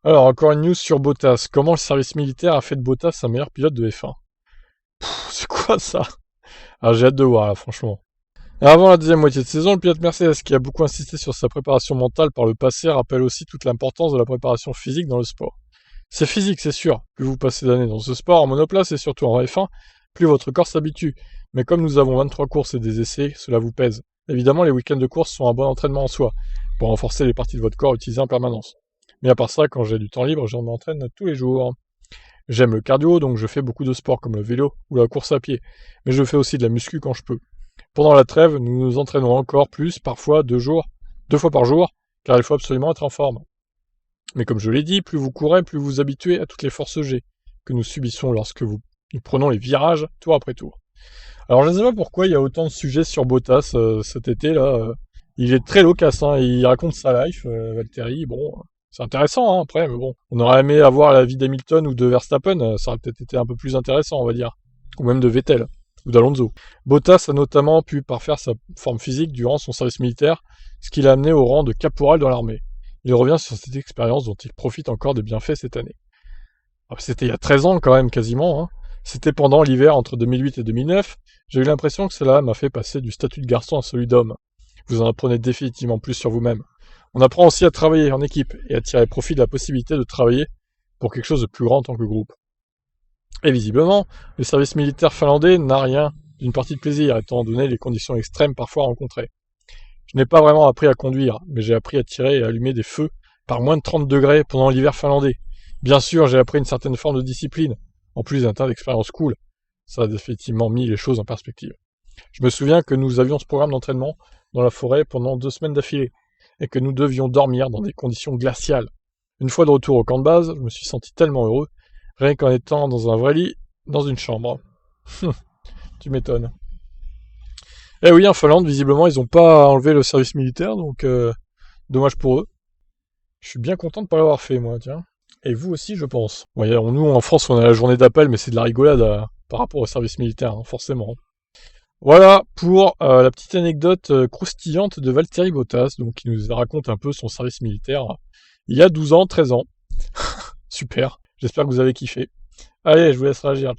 Alors, encore une news sur Bottas. Comment le service militaire a fait de Bottas un meilleur pilote de F1? C'est quoi ça? Ah, j'ai hâte de voir là, franchement. Et avant la deuxième moitié de saison, le pilote Mercedes, qui a beaucoup insisté sur sa préparation mentale par le passé, rappelle aussi toute l'importance de la préparation physique dans le sport. C'est physique, c'est sûr. Plus vous passez d'années dans ce sport en monoplace et surtout en F1, plus votre corps s'habitue. Mais comme nous avons 23 courses et des essais, cela vous pèse. Évidemment, les week-ends de course sont un bon entraînement en soi, pour renforcer les parties de votre corps utilisées en permanence. Mais à part ça, quand j'ai du temps libre, je m'entraîne tous les jours. J'aime le cardio, donc je fais beaucoup de sports comme le vélo ou la course à pied. Mais je fais aussi de la muscu quand je peux. Pendant la trêve, nous nous entraînons encore plus, parfois 2 fois par jour, car il faut absolument être en forme. Mais comme je l'ai dit, plus vous courez, plus vous vous habituez à toutes les forces G que nous subissons lorsque nous prenons les virages tour après tour. Alors je ne sais pas pourquoi il y a autant de sujets sur Bottas cet été là. Il est très loquace, hein, il raconte sa life, Valtteri, bon, c'est intéressant hein, après, mais bon. On aurait aimé avoir la vie d'Hamilton ou de Verstappen, ça aurait peut-être été un peu plus intéressant, on va dire. Ou même de Vettel, ou d'Alonso. Bottas a notamment pu parfaire sa forme physique durant son service militaire, ce qui l'a amené au rang de caporal dans l'armée. Il revient sur cette expérience dont il profite encore des bienfaits cette année. C'était il y a 13 ans quand même, quasiment. Hein. C'était pendant l'hiver entre 2008 et 2009. J'ai eu l'impression que cela m'a fait passer du statut de garçon à celui d'homme. Vous en apprenez définitivement plus sur vous-même. On apprend aussi à travailler en équipe et à tirer profit de la possibilité de travailler pour quelque chose de plus grand en tant que groupe. Et visiblement, le service militaire finlandais n'a rien d'une partie de plaisir, étant donné les conditions extrêmes parfois rencontrées. Je n'ai pas vraiment appris à conduire, mais j'ai appris à tirer et à allumer des feux par moins de 30 degrés pendant l'hiver finlandais. Bien sûr, j'ai appris une certaine forme de discipline, en plus d'un tas d'expériences cool. Ça a définitivement mis les choses en perspective. Je me souviens que nous avions ce programme d'entraînement dans la forêt pendant 2 semaines d'affilée, et que nous devions dormir dans des conditions glaciales. Une fois de retour au camp de base, je me suis senti tellement heureux, rien qu'en étant dans un vrai lit, dans une chambre. Tu m'étonnes. Eh oui, en Finlande, visiblement, ils n'ont pas enlevé le service militaire, donc dommage pour eux. Je suis bien content de ne pas l'avoir fait, moi, tiens. Et vous aussi, je pense. Ouais, nous, en France, on a la journée d'appel, mais c'est de la rigolade par rapport au service militaire, hein, forcément. Voilà pour la petite anecdote croustillante de Valtteri Bottas, donc qui nous raconte un peu son service militaire il y a 12 ans, 13 ans. Super, j'espère que vous avez kiffé. Allez, je vous laisse réagir, ciao.